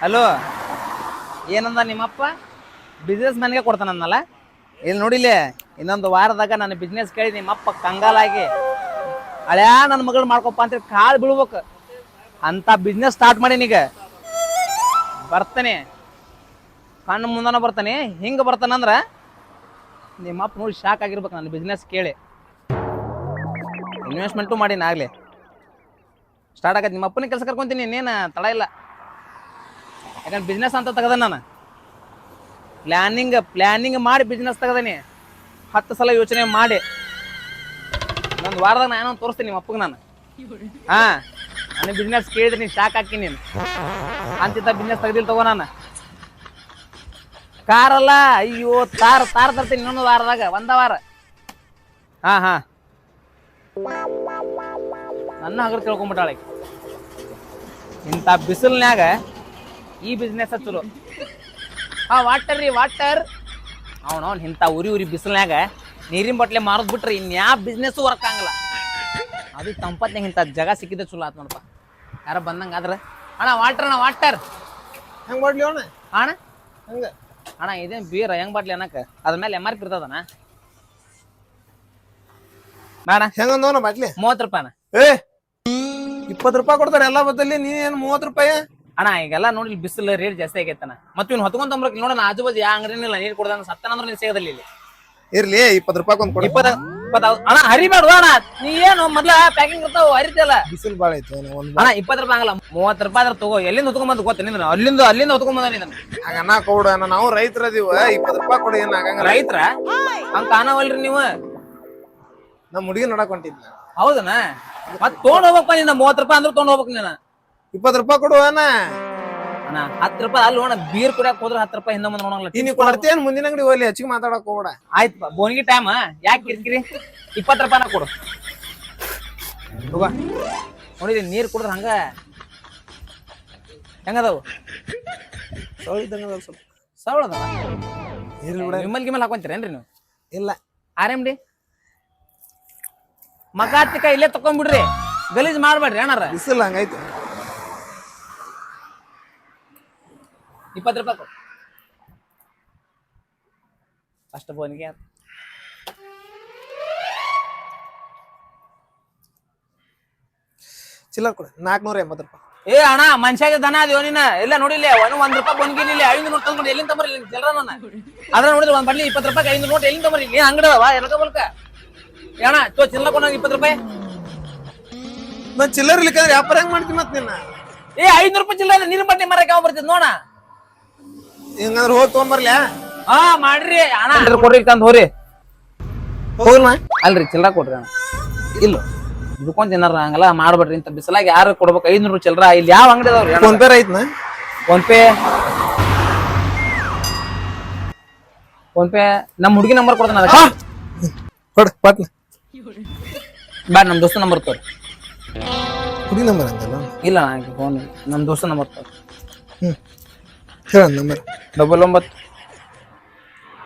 Hello, ಏನಂದ ನಿಮ್ಮಪ್ಪ? Business ಮ್ಯಾನ್ಗೆ ಕೊಡ್ತಾನನ್ನಲ್ಲ. ಇಲ್ಲಿ ನೋಡಿಲ್ಲ, ಇನ್ನೊಂದು ವಾರದಾಗ ನನ್ನ ಬಿಸ್ನೆಸ್ ಕೇಳಿ ನಿಮ್ಮಪ್ಪ ಕಂಗಾಲಾಗಿ ಹಳ್ಯಾ ನನ್ನ ಮಗಳು ಮಾಡ್ಕೊಪ್ಪ ಅಂತ ಕಾಳು ಬೀಳ್ಬೇಕು ಅಂತ ಬಿಸ್ನೆಸ್ ಸ್ಟಾರ್ಟ್ ಮಾಡೀನೀಗ. ಬರ್ತಾನೆ, ಕಣ್ಣು ಮುಂದನ ಬರ್ತಾನೆ. ಹಿಂಗೆ ಬರ್ತಾನಂದ್ರ ನಿಮ್ಮಪ್ಪ ನೋಡಿ ಶಾಕ್ ಆಗಿರ್ಬೇಕು ನನ್ನ ಬಿಸ್ನೆಸ್ ಕೇಳಿ. ಇನ್ವೆಸ್ಟ್ಮೆಂಟು ಮಾಡೀನಿ ಆಗಲಿ. ಸ್ಟಾರ್ಟ್ ಆಗತ್ತೆ. ನಿಮ್ಮಪ್ಪನ ಕೆಲಸ ಕರ್ಕೊಂತೀನಿ, ಇನ್ನೇನು ತಡ ಇಲ್ಲ. ಯಾಕಂದ್ರೆ ಬಿಸ್ನೆಸ್ ಅಂತ ತೆಗದ ನಾನು ಪ್ಲ್ಯಾನಿಂಗ್ ಮಾಡಿ ಬಿಸ್ನೆಸ್ ತೆಗದೀನಿ. 10 ಸಲ ಯೋಚನೆ ಮಾಡಿ ಒಂದು ವಾರದಾಗ ನಾನು ತೋರಿಸ್ತೀನಿ ನಿಮ್ಮ ಅಪ್ಪಗೆ ನಾನು. ನನ್ನ ಬಿಸ್ನೆಸ್ ಕೇಳಿದ್ರೆ ನೀನು ಶಾಕ್ ಹಾಕಿ. ನೀನು ಅಂತಿದ್ದ ಬಿಸ್ನೆಸ್ ತೆಗ್ದಿಲ್ಲ ತಗೋ ನಾನು. ಕಾರಲ್ಲ, ಅಯ್ಯೋ ತಾರ್ ತರ್ತೀನಿ ಇನ್ನೊಂದು ವಾರದಾಗ, ಒಂದ ವಾರ. ನನ್ನ ಹಗರ್ ತಿಳ್ಕೊಂಬಿಟ್ಟಾಳೆ. ಇಂಥ ಬಿಸಿಲ್ನ್ಯಾಗ ಈ ಬಿಸ್ನೆಸ್ ಚಲೋ. ವಾಟರ್ ರೀ ವಾಟರ್. ಅವನವ್ನು ಇಂಥ ಉರಿ ಬಿಸಿಲ್ನ್ಯಾಗ ನೀರಿನ ಬಟ್ಲೆ ಮಾರೋದ್ ಬಿಟ್ರೆ ಇನ್ಯಾ ಬಿಸ್ನೆಸ್ಸು ವರ್ಕ್ ಆಗಲ್ಲ. ಅದು ತಂಪತ್ನಾಗ ಇಂಥ ಜಾಗ ಸಿಕ್ಕಿದ್ರೆ ಚಲೋ ಆತ್ ನೋಡಪ್ಪ. ಯಾರ ಬಂದಂಗೆ ಆದ್ರೆ ಅಣ್ಣ ವಾಟರ್ ಹೆಂಗ್ ಮಾಡ್ಲಿ ಅಣ್ಣ? ಅಣ್ಣ ಹಂಗ ಅಣ್ಣ ಇದೇನು ಬೀರ ಹೆಂಗ್ ಬಾಟ್ಲಿ ಅನ್ನಕ್ಕೆ ಅದ್ರ ಮೇಲೆ MRP ಇರ್ತದಣ್ಣ. ಬೇಡ ಹೆಂಗಂದವನ ಬಾಟ್ಲಿ? 30 ರೂಪಾಯಿನ. 20 ರೂಪಾಯಿ ಕೊಡ್ತಾರೆ ಎಲ್ಲ ಬದ್ದಲ್ಲಿ, ನೀ ಏನ್ 30 ರೂಪಾಯಿ? ಅಣ್ಣ ಈಗೆಲ್ಲ ನೋಡಿ ಬಿಸಿಲು ರೇಟ್ ಜಾಸ್ತಿ ಆಗೈತಣ್ಣ. ಮತ್ತೆ ಇವ್ನು ಹೊತ್ಕೊಂಡ್ ನೋಡೋಣ, ಆಜು ಬಾಜು ಯಾ ಅಂಗಡಿನಿಲ್ಲ ನೀರು ಕೊಡ್ದಂಗ ಸತ್ತನಂದ್ರೆ ನೀನು ಸಿಗೋದಿಲ್ಲ ಇಲ್ಲಿ. ಇರ್ಲಿ 20 ರೂಪಾಯಿ ಒಂದು ಕೊಡಿ. 20 ಅಣ್ಣ ಹರಿಬೇಡ ಅಣ್ಣ. ನೀ ಏನು ಮೊದ್ಲ ಪ್ಯಾಕಿಂಗ್ ಇರ್ತಾವ ಹರಿತಿಯಲ್ಲ. ಬಿಸಿಲು ಬಾಳ ಐತೆ ಅಣ್ಣ 20 ರೂಪಾಯಿ ಆಗಲ್ಲ, 30 ರೂಪಾಯಿ ಅದ್ರ ತಗೋ. ಎಲ್ಲಿಂದ ಹೊತ್ಕೊಂಡ್ ಗೊತ್ತ ನೀನು? ಅಲ್ಲಿಂದ ಹೊತ್ಕೊಂಡ್ ಬಂದ ನೀನು. ಹಂಗನ್ನ ಕೊಡ, ನಾವು ರೈತರದೀವ. 20 ರೂಪಾಯಿ ಕೊಡಿ, ಏನ್ ಆಗಂಗ? ರೈತರ ಹಂಗ ಕಾಣವಲ್ರಿ ನೀವು. ನಮ್ಮ ಹುಡುಗಿ ನೋಡಕ್ ಹೊಂಟಿದ್ನ. ಹೌದನ? ಮತ್ ತೊಗೊಂಡ್ ಹೋಗ್ಬೇಕಪ್ಪ ನೀನ. 30 ರೂಪಾಯಿ ಅಂದ್ರೆ ತೊಗೊಂಡ್ ಹೋಗ್ಬೇಕು ನೀನ. 20 ರೂಪಾಯಿ ಕೊಡುವನ ಅಣ್ಣ. 10 ರೂಪಾಯಿ ಅಲ್ಲಿ ನೋಡ, ಬೀರ್ ಕುಡಿಯಕ್ ಹೋದ್ರೆ 10 ರೂಪಾಯಿ ಹಿಂದೆ ಮುಂದೆ ನೋಡಂಗಿಲ್ಲ. ನೀ ಕೊಡ್ತೇನ್ ಮುಂದಿನ ಅಂಗಡಿ ಹೋಗ್ಲಿ, ಹೆಚ್ಚಿಗೆ ಮಾತಾಡಕ್ ಹೋಗ್ಬೇಡ. ಆಯ್ತಪ್ಪ, ಬೋನ್ಗಿ ಟೈಮ್ ಯಾಕೆ ಕಿರಿಕಿರಿ. 20 ರೂಪಾಯಿನ ಕೊಡು. ನೋಡಿದಿ ನೀರ್ ಕುಡಿದ್ರ ಹಂಗ ಹೆಂಗದಾವು? ಸೌಳಿದ್ದಂಗ ಸ್ವಲ್ಪ ಸವಳದ. ಇರ್ಲಿ ಬಿಡ. ಗಿಮ್ಮಲ್ ಹಾಕೊಂತೀರೇನ್ರಿ ನೀವು? ಇಲ್ಲ. RMD ಮಗಾತಿಕ ಇಲ್ಲೇ ತಕೊಂಡ್ಬಿಡ್ರಿ, ಗಲೀಜ್ ಮಾಡ್ಬೇಡ್ರಿ ಅಣ್ಣಾರ. ಬಿಸಿಲು ಹಂಗೈತೆ. 20 ರೂಪಾಯಿ ಕೊಡು ಫಸ್ಟ್ ಬೋನಿಗೆ. ಚಿಲ್ಲರ್ ಕೊಡ. 480 ರೂಪಾಯಿ. ಏ ಅಣ್ಣ, ಮನುಷ್ಯಾಗ ದನ ಅದೇವ ನೀನ? ಇಲ್ಲ ನೋಡಿಲ್ಲ, 1 ರೂಪಾಯಿ ಬೋನ್ಗಿಲ್ಲ. 500 ನೋಟ್ ತಂದ್ಬಿಡಿ, ಎಲ್ಲಿಂದ ತಂಬರ್ಲಿ ಚಿಲ್ಲರ? ನಾನು ಅದ್ರ ನೋಡಿದ್ರೆ ಒಂದ್ ಬಡ್ಲಿ 20 ರೂಪಾಯಿ 500 ನೋಟ್ ಎಲ್ಲಿಂದ ತಂಬರ್ಲಿ? ಏನ್ ಅಂಗಡವ ಎಲ್ಕ ಬಲ್ಕ? ಅಣ್ಣ ಚಿಲ್ಲರ ಕೊಡ 20 ರೂಪಾಯಿ. ನಾನ್ ಚಿಲ್ಲರ್ ಇರ್ಲಿಕ್ಕಂದ್ರೆ ವ್ಯಾಪಾರ ಹೆಂಗ್ ಮಾಡ್ತೀನಿ ಮತ್ ನಿನ್ನ? 500 ರೂಪಾಯಿ ಚಿಲ್ಲರ ನೀರ್ ಬಟ್ಟೆ ಮರಕ್ಕೆ ಯಾವ ಬರ್ತಿದ್ ನೋಡ. ಹಿಂಗಂದ್ರೆ ಹೋಗಿ ತೊಗೊಂಬರ್ಲ್ಯಾ? ಮಾಡ್ರಿ ಅಣ್ಣ. ಕೊಡ್ರಿ ತಂದ್ ಹೋರಿ. ಹೋಗ್ಲ ಅಲ್ರಿ ಚಿಲ್ಲರ ಕೊಡ್ರಿ ಅಣ್ಣ. ಇಲ್ಲ ದುಡ್ಕೊಂಡ್ ತಿನ್ನಾರ ಹಂಗಲ್ಲ ಮಾಡ್ಬೇಡ್ರಿ. ಇಂತ ಬಿಸಲಾಗಿ ಯಾರು ಕೊಡ್ಬೇಕು 500 ಚಿಲ್ಲರ? ಇಲ್ಲಿ ಯಾವ ಅಂಗಡಿ ಅದಾವ್ರಿ? ಫೋನ್ ಪೇ ಐತ್ನ? ಫೋನ್ ಪೇ ನಮ್ ಹುಡುಗಿ ನಂಬರ್ ಕೊಡ್ತಾನ. ಕೊಡ್ ಪಟ್ನ. ಬ್ಯಾಡ, ನಮ್ ದೋಸ್ತ ನಂಬರ್ ತೋರಿ. ಹುಡುಗಿ ನಂಬರ್ ಅಂತಲ್ಲ? ಇಲ್ಲ ಫೋನ್ ನಮ್ ದೋಸ್ತ ನಂಬರ್ ತೋರಿ. ಹೇಳ ನಂಬರ್. 99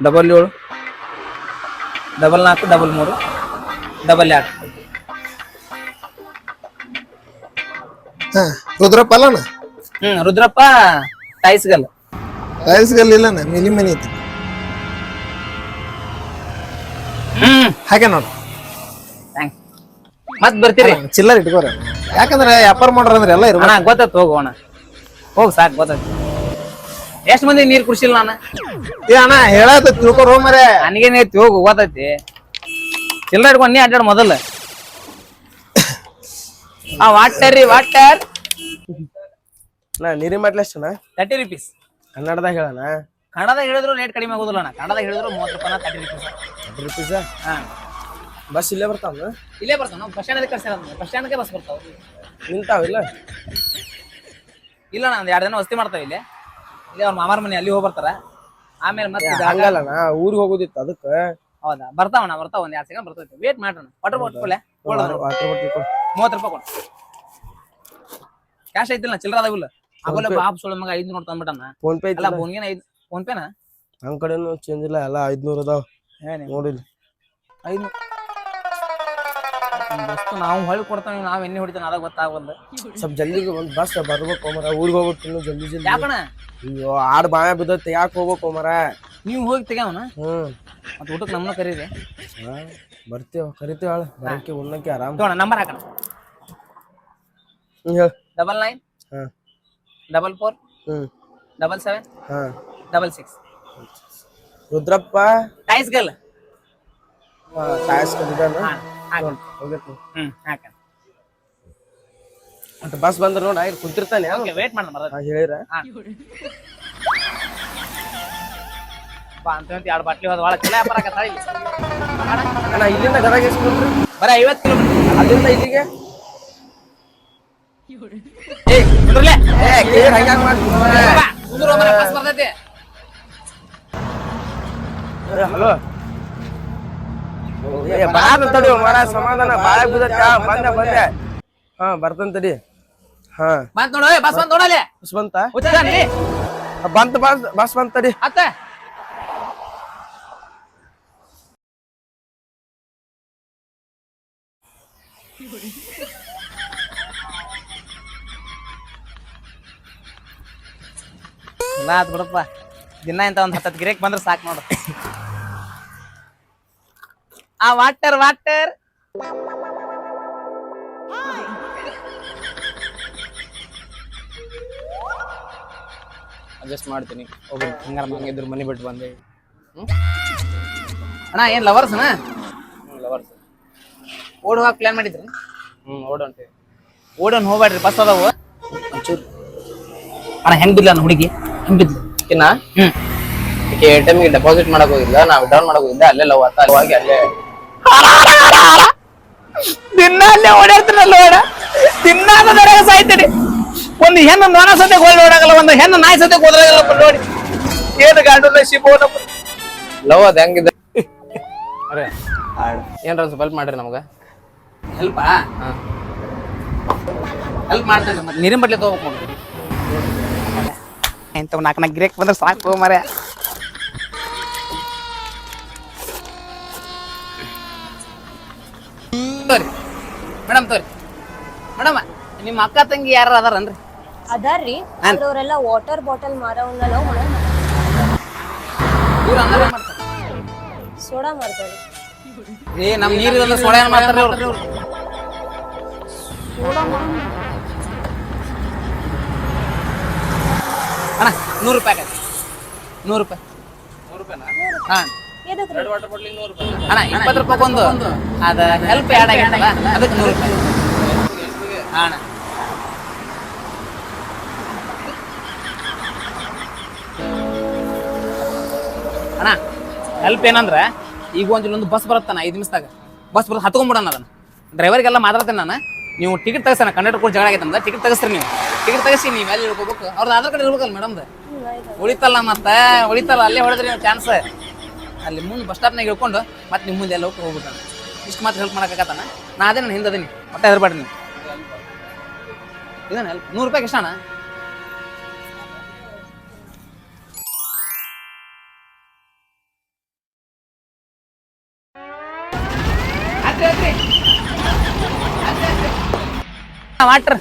77 44 33 22. ರುದ್ರಪ್ಪ ಅಲ್ಲಣ್ಣ? ರುದ್ರಪ್ಪ ಟೈಸ್ಗಲ್. ಟೈಲ್ಸ್ಗಲ್ ಇಲ್ಲಣ್ಣ, ಮಿಲಿ ಮನಿ ಐತಿ. ಹಾಗೆ ನೋಡು. ಮತ್ ಬರ್ತೀರಿ? ಚಿಲ್ಲರ್ ಇಟ್ಕೋರ, ಯಾಕಂದ್ರೆ ವ್ಯಾಪಾರ ಮಾಡ್ರ ಅಂದ್ರೆ ಎಲ್ಲ ಇರ್ಬೇಕು. ಗೊತ್ತಾಯ್ತು, ಹೋಗೋಣ. ಹೋಗ್ ಸಾಕು, ಗೊತ್ತಾಯ್ತು. ಎಷ್ಟ್ ಮಂದಿ ನೀರ್ ಕುಡ್ಸಿಲ್ಲ ನಾನು? ಏ ಅಣ್ಣ ಹೇಳತ್ತ ತಿಳ್ಕೊರೋ ಮರೆ. ನನಗೇನೈತಿ, ಹೋಗು, ಗೊತ್ತೈತಿ. ಚಿಲ್ಲರ್ ಇಟ್ಕೊಂಡು ನೀ ಅಡ್ಡಾಡ್ ಮೊದಲು. ವಾಟರ್ ರೀ ವಾಟರ್. ನೀರಿನ ಬಾಟ್ಲಿ ಎಷ್ಟಣ್ಣ? 30 ರೂಪೀಸ್. ಕನ್ನಡದಾಗ ಹೇಳಣ? ಕನ್ನಡದಾಗ ಹೇಳಿದ್ರು ರೇಟ್ ಕಡಿಮೆ ಆಗೋದಿಲ್ಲ ಅಣ್ಣ. ಕನ್ನಡದಾಗ ಹೇಳಿದ್ರು 30 ರೂಪಾಯಿ, 30 ರೂಪೀಸ್. 30 ರೂಪೀಸ್? ಬಸ್ ಇಲ್ಲೇ ಬರ್ತಾವ? ಇಲ್ಲೇ ಬರ್ತಾವ. ನಾವು ಬಸ್ ಸ್ಟ್ಯಾಂಡ್ ಕರ್ಸ, ಬಸ್ ಸ್ಟ್ಯಾಂಡ್ಗೆ ಬಸ್ ಬರ್ತಾವ. ನಿಂತಾವಿಲ್ಲ? ಇಲ್ಲ ಅಣ್ಣ, ಒಂದ್ 2 ದಿನ ವಸ್ತಿ ಮಾಡ್ತಾವ ಇಲ್ಲಿ. ಅವ್ರ ಮಾಮಾರ ಮನೆ ಅಲ್ಲಿ ಹೋಗಿ ಬರ್ತಾರ. ಆಮೇಲೆ ಮತ್ತೆ ಹಂಗಲ್ಲಣ್ಣ, ಊರಿಗೆ ಹೋಗೋದಿತ್ತು ಅದಕ್ಕೆ. ಹೌದಾ? ಬರ್ತಾವಣ್ಣ, ಬರ್ತಾವ. ಒಂದ್ 2 ಸೆಕೆಂಡ್ ಬರ್ತೈತಿ. ವೇಟ್ ಮಾಡೋಣ. ವಾಟರ್ ಬಾಟಲ್ 30 ರೂಪಾಯಿ ಕೊಡು. ಕ್ಯಾಶ್ ಐತಿಲ್ಲ, ಚಿಲ್ಲರ ಅದಾವಿಲ್ಲ. ಆಗೋಲ್ಲ ಬಾಬ್ ಸೊಳ್ಳ ಮಗ 500 ನೋಟ್ ತಂದ್ಬಿಟ್ಟಣ್ಣ. ಫೋನ್ ಪೇ ಅಲ್ಲ ಬೋನ್ಗೇನ ಫೋನ್ ಪೇನಾ? ನಮ್ ಕಡೆನು ಚೇಂಜ್ ಇಲ್ಲ, ಎಲ್ಲ 500 ಅದಾವ. ನೋಡಿಲ್ಲ 500 ನಮ್ಮ ದೋಸ್ತ ನಾವು ಹೊಳಿ ಕೊಡ್ತಾನೆ ನಾವ್ ಎಣ್ಣೆ ಹೊಡಿತಾನೆ ಅದಾಗ ಗೊತ್ತಾಗಲ್ಲ. ಸ್ವಲ್ಪ ಜಲ್ದಿ ಒಂದ್ ಬಸ್ ಬರ್ಬೇಕು ಮರ, ಊರಿಗೆ ಹೋಗ್ಬೇಕು ಇನ್ನು ಜಲ್ದಿ ಜಲ್ದಿ. ಯಾಕಣ ಅಯ್ಯೋ ಆಡ್ ಬಾಯ ಬಿದ್ದತ್ತೆ, ಯಾಕೆ ಹೋಗ್ಬೇಕು ಮರ? ನೀವು ಹೋಗಿ ತೆಗ್ಯಾವನ ಹ್ಮ್ ಮತ್ತೆ ಊಟಕ್ಕೆ ನಮ್ಮನ್ನ ಕರೀರಿ. ಬರ್ತೀವ, ಕರಿತೀವ, ಬರಕ್ಕೆ ಉಣ್ಣಕ್ಕೆ ಆರಾಮ್. ತಗೋಣ ನಂಬರ್ ಹಾಕೋಣ. ಹೇಳ. 99 ಹಾ 44 ಹ್ಮ್ 77 ಹಾ 66 ರುದ್ರಪ್ಪ ಟೈಸ್ ಗಲ್. ಕಾಯಸ್ ಕದಿದಾನ ಹಾಕೋಣ. ಹೋಗೈತಿ. ಹಾಕೋಣ. ಮತ್ತೆ ಬಸ್ ಬಂದ್ರ ನೋಡ ಇಲ್ಲಿ ಕುಂತಿರ್ತಾನೆ. ಓಕೆ ವೇಟ್ ಮಾಡೋಣ ಬರೋದು. ಹೇಳಿರ ಬಾ ಅಂತ 2 ಬಾಟ್ಲಿ ಹೋದ ಭಾಳ ಚಲೋ ವ್ಯಾಪಾರ ಆಗತ್ತಾಳ ಇಲ್ಲಿ. ಅಣ್ಣ ಇಲ್ಲಿಂದ ಗದಗ ಎಷ್ಟು ಕಿಲೋಮೀಟ್ರ್? ಬರೀ 50 ಕಿಲೋಮೀಟರ್ ಅಲ್ಲಿಂದ ಇಲ್ಲಿಗೆ. ಏ ಕುಂದ್ರಲೇ. ಹಂಗ್ಯಾಕ್ ಮಾಡ್ತೀನಿ? ಕುಂದ್ರು ಮರ ಬಸ್ ಬರ್ತೈತಿ. ಹಲೋ ಬಾರ ತಡಿ ಮರ, ಸಮಾಧಾನ ಬಾಳ ಬಿದ್ದತ್ತ. ಬಂದೆ ಹಾ ಬರ್ತಂತ ತಡಿ. ಹಾ ಬಂತ ನೋಡು ಬಸ್ ಬಂತ ನೋಡಲೆ. ಬಸ್ ಬಂತ? ಹೋಗ್ತಾನೆ ಬಂತ ಬಸ್ ಬಂತ ತಡಿ. ಅತ್ತ ಇಲ್ಲ ಆತ್ ಬಿಡಪ್ಪ. ದಿನ ಇಂತ ಒಂದ್ 10 ಗಿರೇಕ್ ಬಂದ್ರೆ ಸಾಕು ನೋಡು. ಆ ವಾಟರ್ ಅಡ್ಜಸ್ಟ್ ಮಾಡ್ತೀನಿ. ಹೋಗಿ ಹಂಗಾರ ಹಂಗಿದ್ರು ಮನಿ ಬಿಟ್ಟು ಬಂದೆ. ಅಣ್ಣ ಏನ್ ಲವರ್ಸ್ನ? ಲವರ್ಸ್ ಓಡ್ ಹೋಗಕ್ ಪ್ಲಾನ್ ಮಾಡಿದ್ರಿ? ಓಡೋನ್ ಹೋಗ್ಬೇಡ್ರಿ, ಬಸ್ ಅದಾವು. ಅಣ್ಣ ಹೆಂಗ್ ಬಿದ್ಲ ನನ್ನ ಹುಡುಗಿ? ಹೆಂಗ್ ಬಿದ್ಲು? ATM ಗೆ ಡೆಪಾಸಿಟ್ ಮಾಡಕ್ ಹೋಗಿಲ್ಲ, ನಾ ವಿಡ್ರಾಲ್ ಮಾಡಕ್ ಹೋಗಿದ್ದೆ. ಅಲ್ಲೇ ಲವ್ ಆಗಿ ಅಲ್ಲೇ ದಿನ ಅಲ್ಲೇ ಓಡಾಡ್ತೀನಲ್ಲ ಓಡ. ದಿನ ಸಾಯ್ತೀನಿ. ಒಂದು ಹೆಣ್ಣು ನೋಣ ಸದ್ಯ ಗೋಲ್ ನೋಡಾಗಲ್ಲ, ಒಂದು ಹೆಣ್ಣು ನಾಯಿ ಸದ್ಯ ಹೋದ್ರಾಗಲ್ಲ ನೋಡಿ. ಏನು ಗಾಂಡು ಶಿಬೋನ ಲವ್ ಅದ ಹೆಂಗಿದೆ? ಅರೆ ಏನ್ರ ಸ್ವಲ್ಪ ಹೆಲ್ಪ್ ಮಾಡ್ರಿ ನಮ್ಗ. ಹೆಲ್ಪಾ? ಹೆಲ್ಪ್ ಮಾಡ್ತೇನೆ. ಮತ್ತೆ ನೀರಿನ ಬಟ್ಲಿ ತಗೋಬೇಕು ನೋಡಿ. ಇಂಥವ್ 4 ಗಿರೇಕ್ ಬಂದ್ರೆ ಸಾಕು ಮರ. ತೋರಿ ಮೇಡಮ್, ತೋರಿ ಮೇಡಮ್, ನಿಮ್ಮ ಅಕ್ಕ ತಂಗಿ ಯಾರು ಅದಾರನ್ರಿ? ಅದಾರ್ರಿ, ಅವ್ರೆಲ್ಲ ವಾಟರ್ ಬಾಟಲ್ ಮಾರವನ್ನ ಲವ್ ಮಾಡೋ ಇವ್ರು ಅಂದ್ರೆ ಏನ್ ಮಾಡ್ತಾರೆ? ಸೋಡಾ ಮಾರ್ತಾರೆ. ಏ ನಮ್ ನೀರಿಲ್ಲ ಸೋಡಾ ಏನ್ ಮಾಡ್ತಾರೆ ಅವ್ರು? ಅಣ್ಣ 100 ರೂಪಾಯಿ ಆಗತ್ತೆ. 100 ರೂಪಾಯಿ. 100 ರೂಪಾಯಿನಾ? ಹಾ ಎದಕ್ರಿ? ಅಣ್ಣ 20 ರೂಪಾಯಿ ಒಂದು ಅದ ಹೆಲ್ಪ್ ಆ್ಯಡ್ ಆಗಿತ್ತಲ್ಲ ಅದಕ್ಕೆ 100 ರೂಪಾಯಿ. ಹಾ ಅಣ್ಣ. ಅಣ್ಣ ಹೆಲ್ಪ್ ಏನಂದ್ರೆ ಈಗ ಒಂದು ಬಸ್ ಬರುತ್ತಾನ 5 ನಿಮಿಷದಾಗ. ಬಸ್ ಬರೋದು ಹತ್ಕೊಂಡ್ಬಿಡೋಣ ಅದನ್ನ. ಡ್ರೈವರ್ಗೆಲ್ಲ ಮಾತಾಡ್ತೇನೆ ನಾನು. ನೀವು ಟಿಕೆಟ್ ತೆಗಿಸ್ತಾನೆ, ಕಂಡಕ್ಟರ್ ಕೂಡ ಜಗಳ ಆಗೈತೆ ನಮ್ದು. ಟಿಕೆಟ್ ತೆಗಿಸ್ರಿ ನೀವು. ಟಿಕೆಟ್ ತೆಗಿಸಿ ನೀವು ಅಲ್ಲಿ ಇಳ್ಕೋಬೇಕು. ಅವ್ರದ್ದು ಆಧಾರ್ ಕಾರ್ಡ್ ಇರ್ಬೇಕಲ್ಲ ಮೇಡಮ್ದು. ಉಳಿತಲ್ಲ ಮತ್ತೆ ಉಳಿತಲ್ಲ, ಅಲ್ಲೇ ಹೊಡೆದ್ರಿ ನೀವು ಚಾನ್ಸ್. ಅಲ್ಲಿ ಮುಂದೆ ಬಸ್ ಸ್ಟಾಪ್ನಾಗ ಇಳ್ಕೊಂಡು ಮತ್ತೆ ನಿಮ್ಮ ಮುಂದೆ ಎಲ್ಲ ಹೋಗ್ಬಿಟ್ಟಾನ. ಇಷ್ಟು ಮಾತ್ರ ಹೆಲ್ಪ್ ಮಾಡೋಕ್ಕಾಗತ್ತಾನ? ನಾ ಅದೇ ನಾನು ಹಿಂದದೀನಿ, ಮತ್ತೆ ಹೆದರ್ಬೇಡ್ರಿ ನೀವು. ಇದೇನು ಹೆಲ್ಪ್? 100 ರೂಪಾಯಿಗೆ ಎಷ್ಟಣ್ಣ? ವಾಟರ್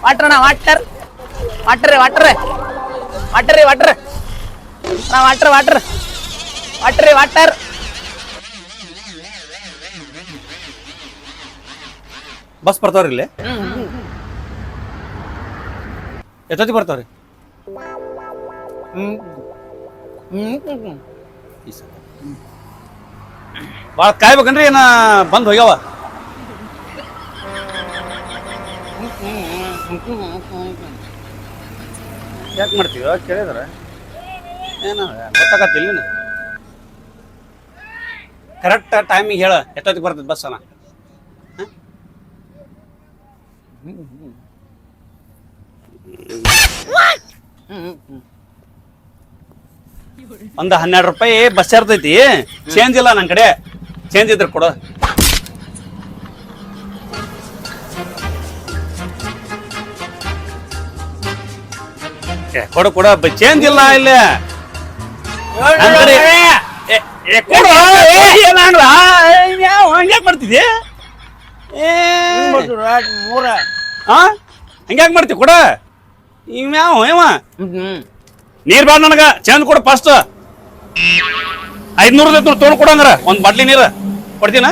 ವಾಟರ್ ಅಣ್ಣ, water water water water water ಅಣ್ಣ, water water water water. Bus ಬರ್ತಾವ್ರಿ ಇಲ್ಲಿ? ಎಷ್ಟೊತ್ತಿಗೆ ಬರ್ತಾವ್ರಿ? ಭಾಳ ಕಾಯ್ಬೇಕನ್ರಿ, ಏನ ಬಂದ್ ಹೋಗ್ಯಾವ? ಯಾಕೆ ಮಾಡ್ತೀವಿ ಕೇಳಿದ್ರ ಏನ ಗೊತ್ತಾಗತ್ತಿಲ್ಲ. ಕರೆಕ್ಟ್ ಟೈಮಿಗೆ ಹೇಳ ಎಷ್ಟೊತ್ತಿಗೆ ಬರ್ತೈತಿ ಬಸ್ ಅನ್ನ. ಒಂದು 12 ರೂಪಾಯಿ ಬಸ್ ಇರ್ತೈತಿ. ಚೇಂಜ್ ಇಲ್ಲ ನನ್ನ ಕಡೆ. ಚೇಂಜ್ ಇದ್ರೆ ಕೊಡು. ಕೊಡು ಕೊಡ, ಚೇಂಜ್ ಇಲ್ಲ ಇಲ್ಲಿ. ಹಂಗ್ಯಾಕ್ ಮಾಡ್ತಿದ್ದಿ? ಮೂರ ಹಾ ಹಂಗ್ಯಾಕ್ ಮಾಡ್ತಿ ಕೊಡ ಇವ್ಯಾವ ಇವ ನೀರ್ ಬೇಡ ನನಗ ಚಂದ ಕೊಡು ಫಸ್ಟ್ 500 ತೊಗೊಂಡು ಕೊಡಂಗಾರ ಒಂದ್ ಬಾಟ್ಲಿ ನೀರು ಕೊಡ್ತೀನ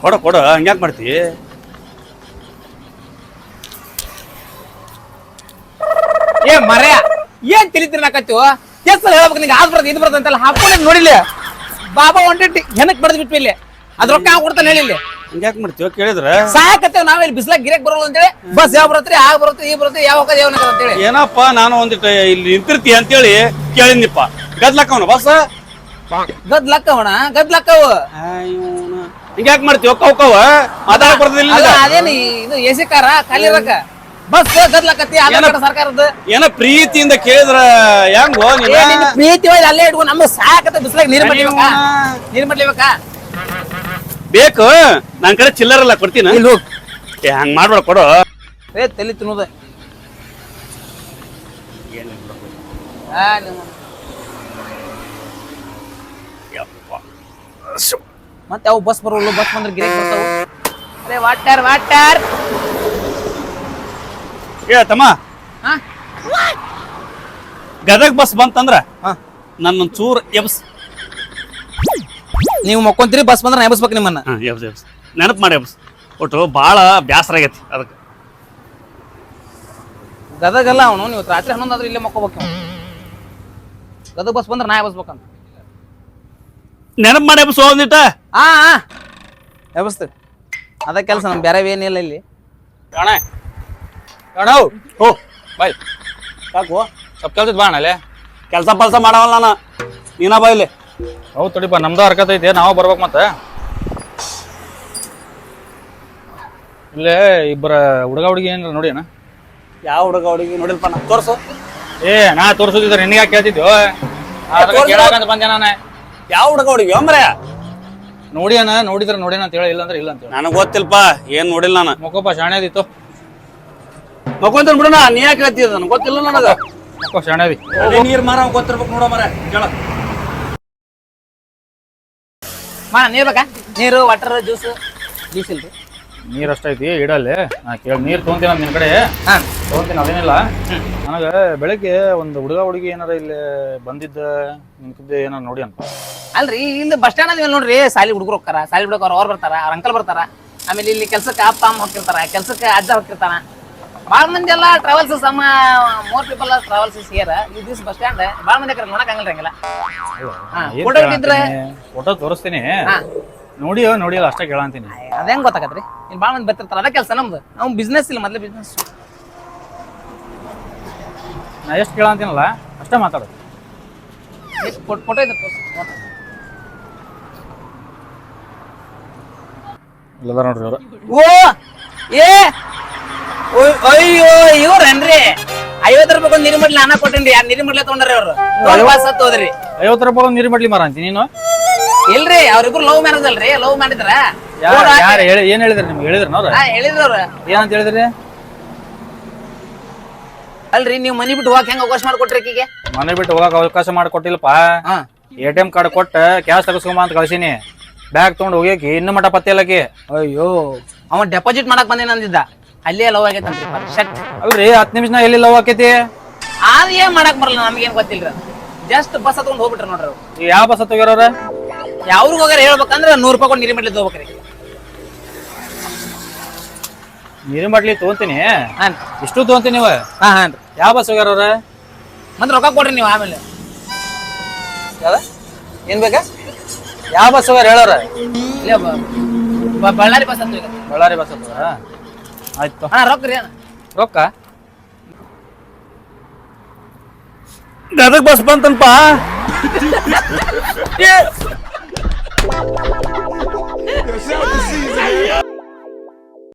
ಕೊಡ ಕೊಡ ಹಂಗ್ಯಾಕ್ ಮಾಡ್ತಿ ಏ ಮರ್ಯ ಏನ್ ತಿಳಿತಿರ್ನಾಕತ್ತೀವ ಎಷ್ಟು ಹೇಳ್ಬೇಕು ನಿಂಗೆ ಆದ್ ಬರ್ತದೆ ಇದು ಬರ್ತದೆ ಅಂತೆಲ್ಲ ಹಾಕೊಂಡು ನೋಡಿಲ್ಲ ಬಾಬಾ ಹೊಂಟಿ ಹೆನಕ್ ಬಡ್ದು ಬಿಟ್ವಿ ಇಲ್ಲಿ ಅದ್ ರೊಕ್ಕ ಕೊಡ್ತಾನೆ ಹೇಳಿಲ್ಲ ಹಂಗ್ಯಾಕ್ ಮಾಡ್ತೀವ ಕೇಳಿದ್ರ ಸಾಕತ್ತೇವ್ ನಾವಿಲ್ಲಿ ಬಿಸ್ಲಾಗ ಗಿರಕ್ ಬರೋಲ್ಲ ಅಂತೇಳಿ ಬಸ್ ಯಾವ ಬರತ್ರಿ ಆಗ ಬರುತ್ತೆ ಈ ಬರುತ್ತೆ ಯಾವ ಅಂತೇಳಿ ಏನಪ್ಪ ನಾನು ಒಂದಿಟ್ಟು ಇಲ್ಲಿ ನಿಂತಿರ್ತಿ ಅಂತೇಳಿ ಕೇಳಿದ್ನಿಪ್ಪ ಗದ್ಲಕ್ಕ ಅವನು ಬಸ್ ಗದ್ಲಕ್ಕವಣ ಗದ್ಲಕ್ಕವು ಹಿಂಗ್ಯಾಕ್ ಮಾಡ್ತೀವ ಕವ್ ಮಾತಾಡಕ್ ಬರ್ತದಿಲ್ಲ ಅದೇನು ಇದು ಎಸಿ ಕಾರ ಖಾಲಿ ಇರಕ ಬಸ್ ಗದ್ಲಕ್ಕತ್ತಿ ಆಧಾರ ಸರ್ಕಾರದ ಏನ ಪ್ರೀತಿಯಿಂದ ಕೇಳಿದ್ರ ಹೆಂಗೋ ಪ್ರೀತಿ ಅಲ್ಲೇ ಇಟ್ಕೊಂಡು ನಮ್ಗೆ ಸಾಕತ್ತ ಬಿಸ್ಲಾಗ ನೀರ್ ಮಾಡ್ಲಿಬೇಕಾ ನೀರ್ ಮಾಡ್ಲಿಬೇಕಾ ಬೇಕು ನನ್ ಕಡೆ ಚಿಲ್ಲರಲ್ಲ ಕೊಡ್ತೀನ ಇಲ್ಲಿ ಹೋಗ್ ಹಂಗ್ ಮಾಡ್ಬೇಡ ಕೊಡು ಏ ತಲೆ ತಿನ್ನೋದ ಮತ್ತೆ ಅವು ಬಸ್ ಬರೋಲ್ಲ ಬಸ್ ಬಂದ್ರೆ ಗಿರಕ್ ಬರ್ತಾವು ಅರೆ ವಾಟರ್ ವಾಟರ್ ಏ ತಮ್ಮ ಹಾ ಗದಗ್ ಬಸ್ ಬಂತಂದ್ರ ಹಾ ನನ್ನ ಚೂರ್ ಎಬ್ಸ್ ನೀವು ಮಕ್ಕೊಂತೀರಿ ಬಸ್ ಬಂದ್ರೆ ನೆಬಸ್ಬೇಕು ನಿಮ್ಮನ್ನ ಎಬ್ಸ್ ಎಬ್ಸ್ ನೆನಪು ಮಾಡಿ ಎಬ್ಸ್ ಒಟ್ಟು ಭಾಳ ಬ್ಯಾಸರ ಆಗೈತಿ ಅದಕ್ಕೆ ಗದಗಲ್ಲ ಅವನು ನೀವು ರಾತ್ರಿ 11 ಆದ್ರೆ ಇಲ್ಲೇ ಮಕ್ಕೋಬೇಕು ಗದಗ ಬಸ್ ಬಂದ್ರೆ ನಾ ಎಬಸ್ಬೇಕಂತ ನೆನಪು ಮಾಡಿ ಎಬ್ಸ್ ಒಂದಿಟ್ಟ ಹಾ ಎಬಸ್ತೀವಿ ಅದ ಕೆಲಸ ನಮ್ ಬೇರೆ ಏನಿಲ್ಲ ಇಲ್ಲಿ ಅಣ್ಣ ಅಣ್ಣ ಹೋ ಬಾಯ್ ಸಾಕು ಸ್ವಲ್ಪ ಕೆಲ್ಸದ ಬಾ ಅಣ್ಣಲೆ ಕೆಲಸ ಪಲ್ಸ ಮಾಡವಲ್ಲ ನಾನು ನೀನ ಬಾ ಇಲ್ಲಿ ಹೌದು ತಡಿಪ ನಮ್ದು ಹರ್ಕತ್ ಐತಿ ನಾವು ಬರ್ಬೇಕು ಮತ್ತೆ ಇಲ್ಲೇ ಇಬ್ಬರ ಹುಡುಗ ಹುಡುಗಿ ಏನ್ರ ನೋಡಿ ಅಣ್ಣ ಯಾವ ಹುಡುಗ ಹುಡುಗಿ ನೋಡಿಲ್ಪ ನಾ ತೋರ್ಸು ಏ ನಾ ತೋರ್ಸೋದಿದ್ರೆ ನಿನಗೆ ಕೇಳ್ತಿದ್ಯೋ ಕೇಳಕಂತ ಬಂದೆ ನಾನು ಯಾವ ಹುಡುಗ ಹುಡುಗಿ ಒಮ್ರೆ ನೋಡಿ ಅಣ್ಣ ನೋಡಿದ್ರೆ ನೋಡೇನ ಅಂತ ಹೇಳಿ ಇಲ್ಲ ಅಂದ್ರೆ ಇಲ್ಲ ಅಂತ ಹೇಳಿ ನನಗೆ ಗೊತ್ತಿಲ್ಪ ಏನ್ ನೋಡಿಲ್ಲ ನಾನು ಮಕ್ಕೋಪ ಶಾಣೆ ಅದಿತ್ತು ಮಕ್ಕೊಂತ ಬಿಡೋಣ ನೀ ಯಾಕೆ ಹೇಳ್ತಿದ್ದ ನನಗೆ ಗೊತ್ತಿಲ್ಲ ನನಗ ಮಕ್ಕೋ ಶಾಣೆ ಅದಿ ನೀರ್ ಮಾರ ಗೊತ್ತಿರ್ಬೇಕು ನೋಡೋ ಮರ ಕೇಳ ಮಾ ನೀರ್ ಬೇಕಾ ನೀರು ವಾಟರ್ ಜ್ಯೂಸ್ ಜ್ಯೂಸ್ ಇಲ್ರಿ ನೀರ್ ಅಷ್ಟೈತಿ ಇಡಲ್ಲಿ ನಾ ಕೇಳಿ ನೀರ್ ತೊಗೊಂತೀನಿ ನಿನ್ ಕಡೆ ಹಾ ತೊಗೊಂತೀನಿ ಅದೇನಿಲ್ಲ ನನಗೆ ಬೆಳಗ್ಗೆ ಒಂದು ಹುಡುಗ ಹುಡುಗಿ ಏನಾರ ಇಲ್ಲಿ ಬಂದಿದ್ದ ನಿಂತಿದ್ದೆ ಏನಾರ ನೋಡಿ ಅಂತ ಅಲ್ರಿ ಇಲ್ಲಿ ಬಸ್ ಸ್ಟ್ಯಾಂಡ್ ಅಲ್ಲಿ ನೋಡ್ರಿ ಸಾಲಿ ಹುಡುಗರು ಹೋಗ್ತಾರ ಸಾಲಿ ಹುಡುಗ ಅವ್ರು ಬರ್ತಾರ ಅವ್ರ ಅಂಕಲ್ ಬರ್ತಾರ ಆಮೇಲೆ ಇಲ್ಲಿ ಕೆಲ್ಸಕ್ಕೆ ಅಪ್ಪ ಅಮ್ಮ ಹೋಗ್ತಿರ್ತಾರ ಕೆಲ್ಸಕ್ಕೆ ಅಜ್ಜ ಹೋಗ್ತಿರ್ತಾನ ಭಾಳ ಮಂದಿ ಎಲ್ಲ travels some more people travels ಸೇರ ದಿಸ್ ಬಸ್ ಸ್ಟ್ಯಾಂಡ್ ಭಾಳ ಮಂದಿ ನೋಡಕ್ ಹಂಗಿಲ್ಲ ಫೋಟೋ ಇದ್ರೆ ಫೋಟೋ ತೋರಿಸ್ತೀನಿ ಹಾ ನೋಡಿಲ್ಲ ಅಷ್ಟೇ ಕೇಳಂತೀನಿ ಅದ ಹೆಂಗ್ ಗೊತ್ತಾಗತ್ರಿ ಇಲ್ಲಿ ಭಾಳ ಮಂದಿ ಬರ್ತಿರ್ತಾರ ಅದ ಕೆಲಸ ನಮ್ದು ನಾವು ಬಿಸ್ನೆಸ್ ಇಲ್ಲ ಮೊದ್ಲು ಬಿಸ್ನೆಸ್ ನಾ ಎಷ್ಟು ಕೇಳಂತೀನಲ್ಲ ಅಷ್ಟೇ ಮಾತಾಡೋದು ಫೋಟೋ ಇದೆ ಇಲ್ಲದ ನೋಡ್ರಿ ಅವ್ರು ಓ ಏ ಅಯ್ಯೋ ಇವ್ರನ್ರಿ 50 ರೂಪಾಯಿ ನೀರು ಮಾಡ್ಲಿ ನಾನ ಕೊಟ್ಟೇನ್ರಿ ಯಾರು ನೀರು ಮಾಡ್ಲಿ ತಗೊಂಡ್ರಿ ಅವ್ರು ಹೋದ್ರಿ 50 ರೂಪಾಯಿ ನೀರು ಮಾಡ್ಲಿ ಮಾರ ಅಂತೀನಿ ನೀನು ಇಲ್ರಿ ಅವ್ರಿಬ್ರು ಲವ್ ಮ್ಯಾರೇಜ್ ಅಲ್ರಿ ಲವ್ ಮಾಡಿದ್ರ ಯಾರು ಏನ್ ಹೇಳಿದ್ರಿ ನಿಮ್ಗೆ ಹೇಳಿದ್ರಿ ನೋಡ್ರಿ ಹೇಳಿದ್ರವ್ರ ಏನಂತ ಹೇಳಿದ್ರಿ ಅಲ್ರಿ ನೀವು ಮನಿ ಬಿಟ್ಟು ಹೋಗಕ್ ಹೆಂಗ ಅವಕಾಶ ಮಾಡ್ಕೊಟ್ರಿ ಆಕಿಗೆ ಮನೆ ಬಿಟ್ಟು ಹೋಗಕ್ ಅವಕಾಶ ಮಾಡಿಕೊಟ್ಟಿಲ್ಲಪ್ಪ ATM ಕಾರ್ಡ್ ಕೊಟ್ಟ ಕ್ಯಾಶ್ ತಗಸ್ಕೊಂಬ ಅಂತ ಕಳ್ಸೀನಿ ಬ್ಯಾಗ್ ತಗೊಂಡು ಹೋಗ್ಯಾಕಿ ಇನ್ನು ಮಠ ಪತ್ತೆ ಇಲ್ಲಕಿ ಅಯ್ಯೋ ಅವ ಡೆಪಾಸಿಟ್ ಮಾಡಕ್ ಬಂದೇನ ಅಂದಿದ್ದ ಅಲ್ಲೇ ಲವ್ ಆಗೈತಂತ್ರಿ ಶಟ್ ಅಲ್ರಿ 10 ನಿಮಿಷ ಎಲ್ಲಿ ಲವ್ ಆಕೈತಿ ಅದ್ ಏನ್ ಮಾಡಕ್ ಬರಲ್ಲ ನಮ್ಗೇನ್ ಗೊತ್ತಿಲ್ರಿ ಜಸ್ಟ್ ಬಸ್ ಹತ್ಕೊಂಡ್ ಹೋಗ್ಬಿಟ್ರಿ ನೋಡ್ರಿ ಅವ್ರು ಯಾವ ಬಸ್ ಹತ್ತೋಗ್ಯಾರ ಯಾವ್ರಿಗೆ ಹೋಗ್ಯಾರ ಹೇಳ್ಬೇಕಂದ್ರ 100 ರೂಪಾಯಿ ಕೊಟ್ಟು ನೀರು ಮಾಡ್ಲಿ ಹೋಗ್ಬೇಕ್ರಿ ನೀರಿನ ಬಾಟ್ಲಿ ತಗೊಂತೀನಿ ಹಾನ್ ಇಷ್ಟು ತಗೊಂತೀನಿ ನೀವು ಹಾನ್ರಿ ಯಾವ ಬಸ್ ಹೋಗ್ಯಾರ ಅವ್ರ ಮತ್ತೆ ರೊಕ್ಕ ಕೊಡ್ರಿ ನೀವು ಆಮೇಲೆ ಏನ್ ಬೇಕಾ ಯಾವ ಬಸ್ ಹೋಗ್ಯಾರ ಹೇಳೋರ ಇಲ್ಲೇ ಬಳ್ಳಾರಿ ಬಸ್ ಅಂತ ಬಳ್ಳಾರಿ ಬಸ್ ಹತ್ತದ ಆಯ್ತು ಹಾ ರೊಕ್ಕ ರೀ ರೊಕ್ಕ ಗದಗ್ ಬಸ್ ಬಂತನ್ಪ